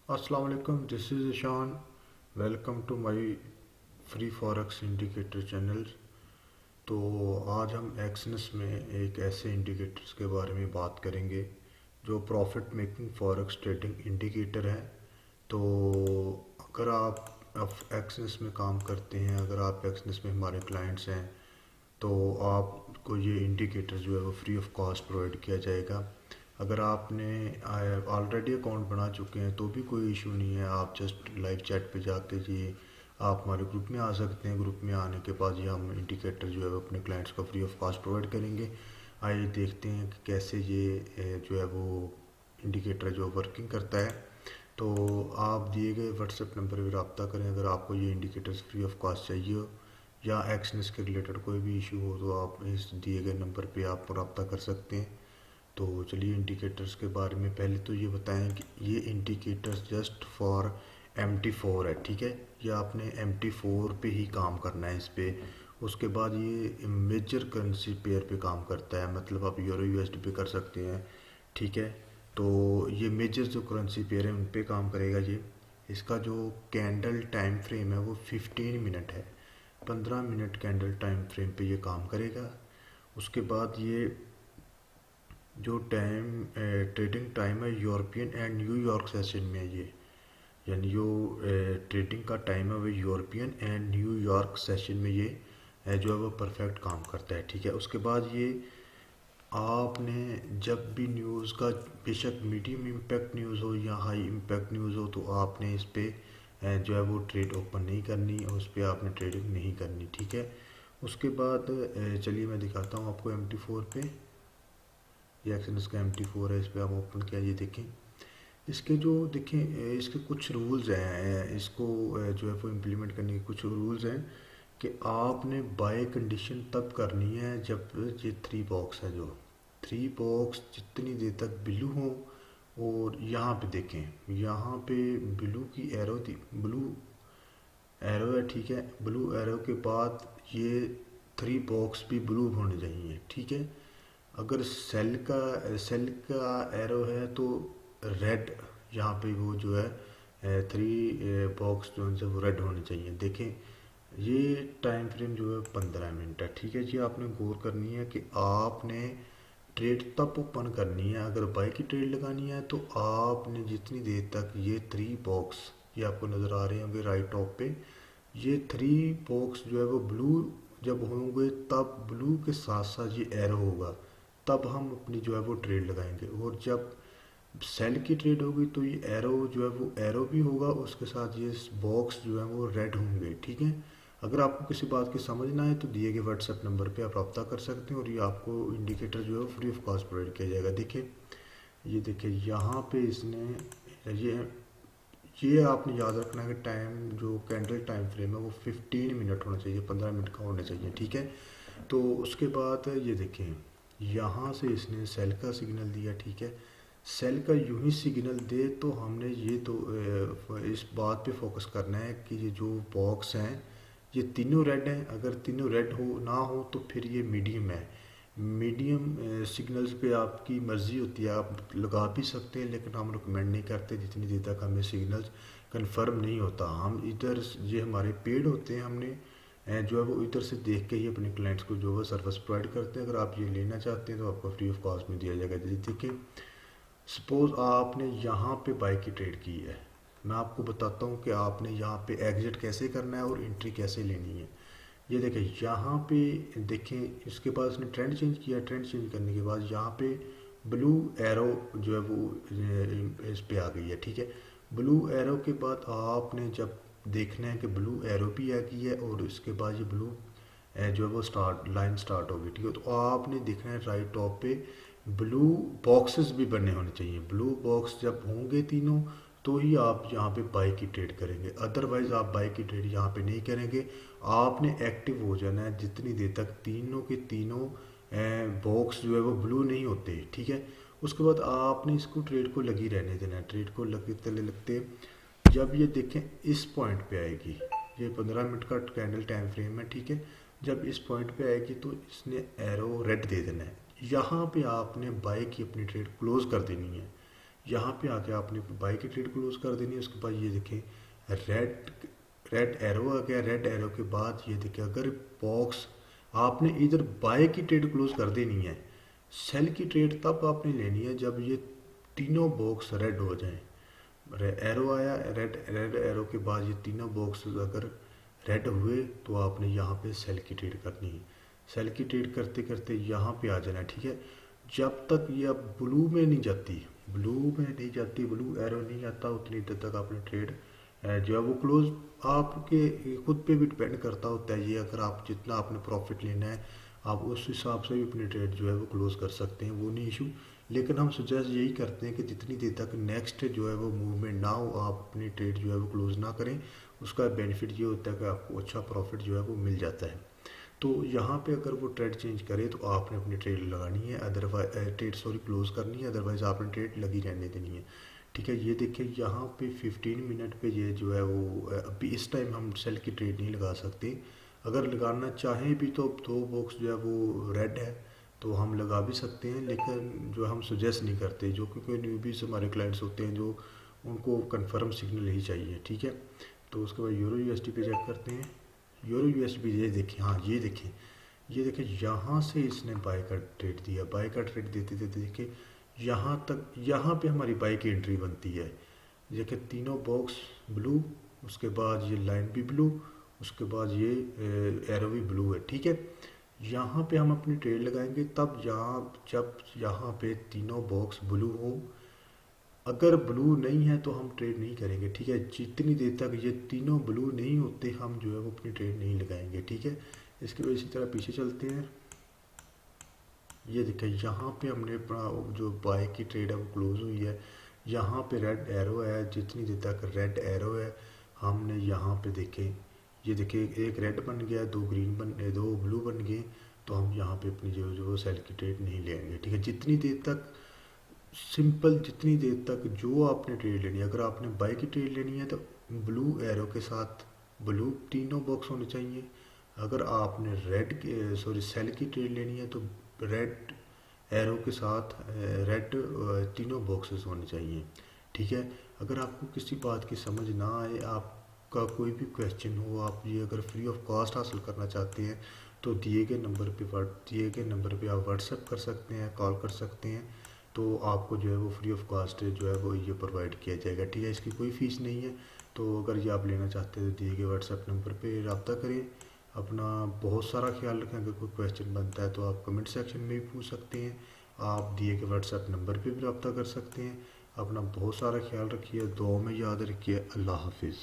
अस्सलाम वालेकुम, this is Ishan. Welcome to my free forex indicator channel. तो आज हम एक्सनस में एक ऐसे इंडिकेटर्स के बारे में बात करेंगे जो profit making forex trading indicator है। तो अगर आप एक्सनस में काम करते हैं, अगर आप एक्सनस में हमारे क्लाइंट्स हैं, तो आपको ये इंडिकेटर जो है वो फ्री ऑफ कॉस्ट प्रोवाइड किया जाएगा। अगर आपने ऑलरेडी अकाउंट बना चुके हैं तो भी कोई इशू नहीं है, आप जस्ट लाइव चैट पे जाके ये आप हमारे ग्रुप में आ सकते हैं। ग्रुप में आने के बाद ये हम इंडिकेटर जो है वो अपने क्लाइंट्स को फ्री ऑफ कॉस्ट प्रोवाइड करेंगे। आइए देखते हैं कि कैसे ये जो है वो इंडिकेटर जो वर्किंग करता है। तो आप दिए गए व्हाट्सएप नंबर पर रब्ता करें अगर आपको ये इंडिकेटर्स फ्री ऑफ कॉस्ट चाहिए हो या एक्सनेस के रिलेटेड कोई भी इशू हो, तो आप इस दिए गए नंबर पे आप रब्ता कर सकते हैं। तो चलिए इंडिकेटर्स के बारे में पहले तो ये बताएं कि ये इंडिकेटर्स जस्ट फॉर MT4 है, ठीक है। ये आपने MT4 पे ही काम करना है इस पे। उसके बाद ये मेजर करेंसी पेयर पे काम करता है, मतलब आप यूरो USD पे कर सकते हैं, ठीक है। तो ये मेजर जो करेंसी पेयर है उन पे काम करेगा ये। इसका जो कैंडल टाइम फ्रेम है वो 15 मिनट है, 15 मिनट कैंडल टाइम फ्रेम पे ये काम करेगा। उसके बाद ये जो टाइम ट्रेडिंग टाइम है यूरोपियन एंड न्यूयॉर्क सेशन में है ये, यानी जो ट्रेडिंग का टाइम है वो यूरोपियन एंड न्यूयॉर्क सेशन में ये जो है वो परफेक्ट काम करता है, ठीक है। उसके बाद ये आपने जब भी न्यूज़ का बेशक मीडियम इम्पैक्ट न्यूज़ हो या हाई इम्पैक्ट न्यूज़ हो, तो आपने इस पे जो है वो ट्रेड ओपन नहीं करनी और उस पर आपने ट्रेडिंग नहीं करनी, ठीक है। उसके बाद चलिए मैं दिखाता हूँ आपको MT4 पे। ये एक्सनस का MT4 है, इस पर आप ओपन किया, ये देखें। इसके जो देखें इसके कुछ रूल्स हैं, इसको जो है वो इम्प्लीमेंट करने के कुछ रूल्स हैं कि आपने बाय कंडीशन तब करनी है जब ये 3 बॉक्स है, जो 3 बॉक्स जितनी देर तक ब्लू हो। और यहाँ पे देखें, यहाँ पे ब्लू की एरो थी, ब्लू एरो है, ठीक है। ब्लू एरो के बाद ये 3 बॉक्स भी ब्लू होने चाहिए, ठीक है। अगर सेल का एरो है तो रेड, यहाँ पे वो जो है 3 बॉक्स जो है वो रेड होने चाहिए, देखें। ये टाइम फ्रेम जो है 15 मिनट है, ठीक है जी। आपने गौर करनी है कि आपने ट्रेड तब ओपन करनी है, अगर बाई की ट्रेड लगानी है तो आपने जितनी देर तक ये 3 बॉक्स, ये आपको नज़र आ रहे होंगे राइट टॉप पे, ये 3 बॉक्स जो है वो ब्लू जब होंगे तब ब्लू के साथ साथ ये एरो होगा, तब हम अपनी जो है वो ट्रेड लगाएंगे। और जब सेल की ट्रेड होगी तो ये एरो जो है वो एरो भी होगा, उसके साथ ये बॉक्स जो है वो रेड होंगे, ठीक है। अगर आपको किसी बात की समझ ना आए तो दिए गए व्हाट्सएप नंबर पे आप रब्ता कर सकते हैं और ये आपको इंडिकेटर जो है फ्री ऑफ कॉस्ट प्रोवाइड किया जाएगा। देखिए, ये देखिए यहाँ पे इसने ये आपने याद रखना है कि टाइम जो कैंडल टाइम फ्रेम है वो 15 मिनट होना चाहिए, 15 मिनट का होना चाहिए, ठीक है। तो उसके बाद ये देखें, यहाँ से इसने सेल का सिग्नल दिया, ठीक है। सेल का यूं ही सिग्नल दे तो हमने ये तो इस बात पे फोकस करना है कि ये जो बॉक्स हैं ये तीनों रेड हैं। अगर तीनों रेड हो ना हो तो फिर ये मीडियम है। मीडियम सिग्नल्स पे आपकी मर्ज़ी होती है, आप लगा भी सकते हैं, लेकिन हम रिकमेंड नहीं करते जितनी देर तक हमें सिग्नल्स कंफर्म नहीं होता। हम इधर ये हमारे पेड होते हैं, हमने जो है वो इधर से देख के ही अपने क्लाइंट्स को जो है सर्विस प्रोवाइड करते हैं। अगर आप ये लेना चाहते हैं तो आपको फ्री ऑफ कॉस्ट में दिया जाएगा। जैसे देखिए, सपोज़ आपने यहाँ पे बाई की ट्रेड की है, मैं आपको बताता हूँ कि आपने यहाँ पे एग्जिट कैसे करना है और एंट्री कैसे लेनी है। ये देखें, यहाँ पे देखें, इसके बाद इसने ट्रेंड चेंज किया, ट्रेंड चेंज करने के बाद यहाँ पे ब्लू एरो जो है वो इस पे आ गई है, ठीक है। ब्लू एरो के बाद आपने जब देखना है कि ब्लू एरो भी आ गई है और इसके बाद ये ब्लू जो है वो स्टार्ट लाइन स्टार्ट होगी, ठीक है। तो आपने देखना है राइट टॉप पे ब्लू बॉक्सेस भी बने होने चाहिए। ब्लू बॉक्स जब होंगे तीनों तो ही आप यहाँ पे बाई की ट्रेड करेंगे, अदरवाइज आप बाई की ट्रेड यहाँ पे नहीं करेंगे। आपने एक्टिव हो जाना है जितनी देर तक तीनों के तीनों बॉक्स जो है वो ब्लू नहीं होते, ठीक है। उसके बाद आपने इसको ट्रेड को लगी रहने देना है, ट्रेड को लगते लगते जब ये देखें इस पॉइंट पे आएगी, ये 15 मिनट का कैंडल टाइम फ्रेम है, ठीक है। जब इस पॉइंट पे आएगी तो इसने एरो रेड दे देना है, यहाँ पे आपने बाई की अपनी ट्रेड क्लोज कर देनी है। यहाँ पे आके आपने बाई की ट्रेड क्लोज कर देनी है। उसके बाद ये देखें रेड रेड एरो आ गया। रेड एरो के बाद ये देखें अगर बॉक्स आपने इधर बाय की ट्रेड क्लोज कर देनी है, सेल की ट्रेड तब आपने लेनी है जब ये तीनों बॉक्स रेड हो जाएं। एरो आया, रेड रेड एरो के बाद ये तीनों बॉक्स अगर रेड हुए तो आपने यहाँ पे सेल की ट्रेड करनी है। सेल की ट्रेड करते करते यहाँ पे आ जाना है, ठीक है। जब तक ये अब ब्लू में नहीं जाती, ब्लू में नहीं जाती, ब्लू एरो नहीं आता, उतनी देर तक आपने ट्रेड जो है वो क्लोज। आपके खुद पे भी डिपेंड करता होता है ये, अगर आप जितना आपने प्रॉफिट लेना है आप उस हिसाब से भी अपनी ट्रेड जो है वो क्लोज कर सकते हैं, वो नहीं इशू। लेकिन हम सजेस्ट यही करते हैं कि जितनी देर तक नेक्स्ट जो है वो मूवमेंट ना हो आप अपनी ट्रेड जो है वो क्लोज ना करें। उसका बेनिफिट ये होता है कि आपको अच्छा प्रॉफिट जो है वो मिल जाता है। तो यहाँ पे अगर वो ट्रेड चेंज करे तो आपने अपनी ट्रेड लगानी है, अदरवाइज ट्रेड क्लोज करनी है, अदरवाइज आपने ट्रेड लगी रहने देनी है, ठीक है। ये देखिए यहाँ पे 15 मिनट पे ये जो है वो अभी इस टाइम हम सेल की ट्रेड नहीं लगा सकते। अगर लगाना चाहें भी तो दो बॉक्स जो है वो रेड है तो हम लगा भी सकते हैं, लेकिन जो हम सुजेस्ट नहीं करते, जो क्योंकि न्यूबीज हमारे क्लाइंट्स होते हैं जो उनको कंफर्म सिग्नल ही चाहिए, ठीक है। तो उसके बाद यूरो यूएसडी पे चेक करते हैं। यूरो यूएसडी ये देखें, हाँ ये देखें यहाँ से इसने बाय का ट्रेड दिया। बाय का ट्रेड देते देते देखिए यहाँ तक, यहाँ पे हमारी बाय की एंट्री बनती है। देखिए तीनों बॉक्स ब्लू, उसके बाद ये लाइन भी ब्लू, उसके बाद ये एरो भी ब्लू है, ठीक है। यहाँ पे हम अपनी ट्रेड लगाएंगे तब जब यहाँ पे तीनों बॉक्स ब्लू हो। अगर ब्लू नहीं है तो हम ट्रेड नहीं करेंगे, ठीक है। जितनी देर तक ये तीनों ब्लू नहीं होते हम जो है वो अपनी ट्रेड नहीं लगाएंगे, ठीक है। इसके बाद इसी तरह पीछे चलते हैं। ये देखिए यहाँ पे हमने अपना जो बाय की ट्रेड है वो क्लोज हुई है। यहाँ पे रेड एरो है, जितनी देर तक रेड एरो है हमने यहाँ पे देखें, ये देखिए एक रेड बन गया, दो ब्लू बन गए, तो हम यहाँ पे अपनी जो सेल की ट्रेड नहीं लेंगे, ठीक है। जितनी देर तक सिंपल, जितनी देर तक जो आपने ट्रेड लेनी है, अगर आपने बाय की ट्रेड लेनी है तो ब्लू एरो के साथ ब्लू तीनों बॉक्स होने चाहिए। अगर आपने सेल की ट्रेड लेनी है तो रेड एरो के साथ रेड तीनों बॉक्सेस होने चाहिए, ठीक है। अगर आपको किसी बात की समझ ना आए, आपका कोई भी क्वेश्चन हो, आप ये अगर फ्री ऑफ कॉस्ट हासिल करना चाहते हैं तो दिए गए नंबर पे आप व्हाट्सएप कर सकते हैं, कॉल कर सकते हैं, तो आपको जो है वो फ्री ऑफ कॉस्ट जो है वो ये प्रोवाइड किया जाएगा, ठीक है। इसकी कोई फ़ीस नहीं है। तो अगर ये आप लेना चाहते हैं तो दिए गए व्हाट्सएप नंबर पे रब्ता करें। अपना बहुत सारा ख्याल रखें। अगर कोई क्वेश्चन बनता है तो आप कमेंट सेक्शन में भी पूछ सकते हैं, आप दिए गए व्हाट्सएप नंबर पे भी रब्ता कर सकते हैं। अपना बहुत सारा ख्याल रखिए, दुआ में याद रखिए। अल्लाह हाफिज़।